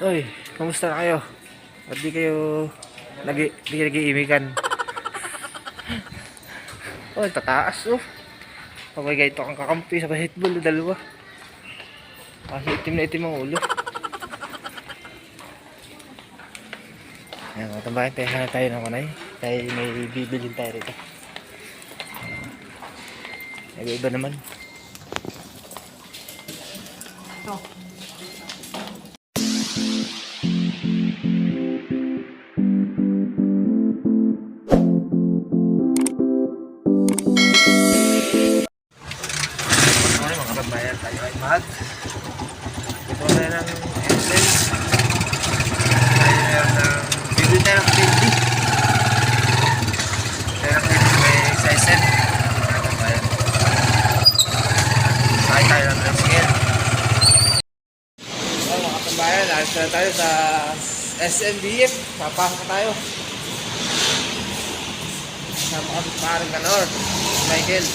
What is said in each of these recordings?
Oy, kamusta na kayo? Ba't di kayo nag-iimikan? Oh, tataas oh. Pagay ito kang kakampi sa basketball, dalawa. Kasi itim na itim ang ulo. Ayan, mga tambayan, tayo tayo ng kanay. Tayo may bibilin tayo rito. Iba naman. Ito. Mga tambayan, tayo ay mag. Ito na ng Excel. Tayo na ng bibili tayo ng candy. Tayo ng candy may size. Mga tambayan. Sakay tayo ng tricycle. Mga tambayan, alis na tayo sa SMBF. Papasok tayo. Sama kami paring Kanor, Michael.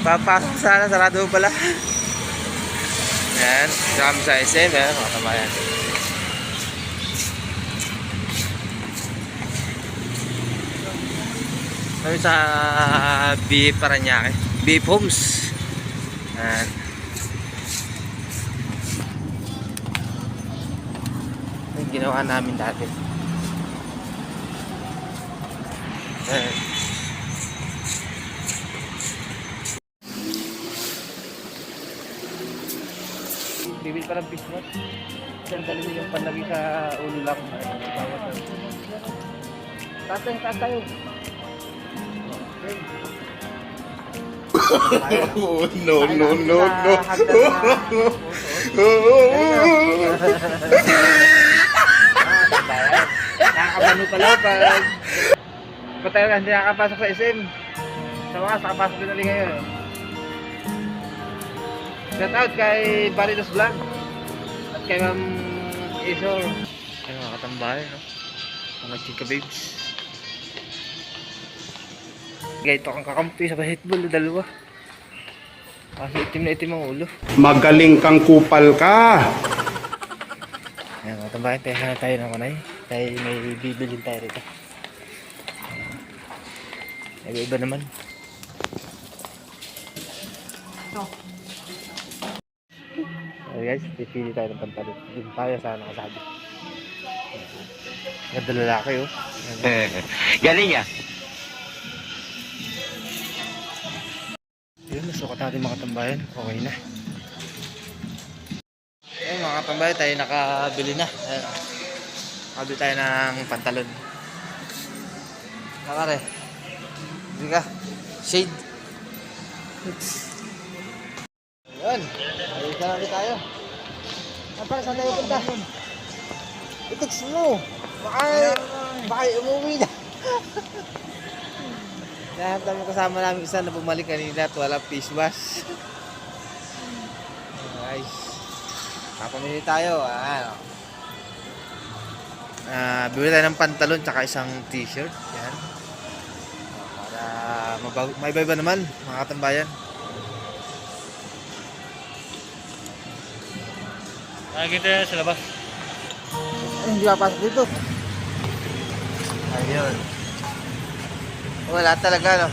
Papasok sana, sarado pala. Ayan, kami sa SM, mga kamayan. Kami sa BF Paranaque, BF Homes. Ayan. Yung ginawa namin dati. Ayan. Bibili pa ng bismot. Sandali mo yung panlagi sa ulo lang. Taas tayo. Oh, no. Nakakabano pala pag tayo hindi nakapasok sa SM. Sa wakas, nakapasok din ulit ngayon. Shout out kay Baridos Vlog at kay Ma'am Isor. Ay, mga katambahay, no? Mga chika babes. Ito kang kakampi sa basketball, dalawa. Kasi itim na itim ang ulo. Magaling kang kupal ka. Ayan, mga tambayan, tayo ng kanay. Tayo may bibilin tayo rito. Iba naman. Ito. Okay guys, pipili tayo ng pantalon. Doon tayo sa nakasabi. Ganda lalaki oh. Galing ya. Yun, nasukat natin mga tambayan. Okay na. Ayun mga tambayan, tayo nakabili na. Ayun. Nakabili tayo ng pantalon. Nakare. Hindi ka. Shade. Ayun. Ayun na natin tayo. Para saan tayo punta? I-text mo. Baka umuwi na. Lahat naman kasama namin isa na bumalik kanina at walang face wash. Guys, kapamili tayo. Bibili tayo ng pantalon tsaka isang t-shirt. Yan. Para may iba naman mga katambayan. Nakikita yan sa labas. Hindi mapasok dito. Ayun. Wala talaga, no?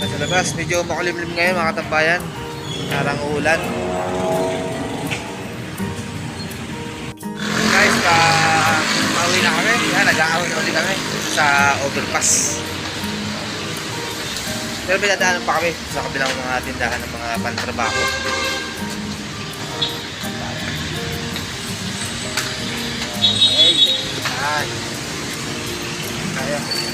Nasa labas, medyo makulimlim ngayon mga katambayan. Parang ulan. Guys, pauwi na kami. Yan, nag-aahon ulit kami sa overpass. Pero may dadaanan pa kami sa kabilang mga tindahan ng mga pantrabaho. Okay. Yan. Kaya.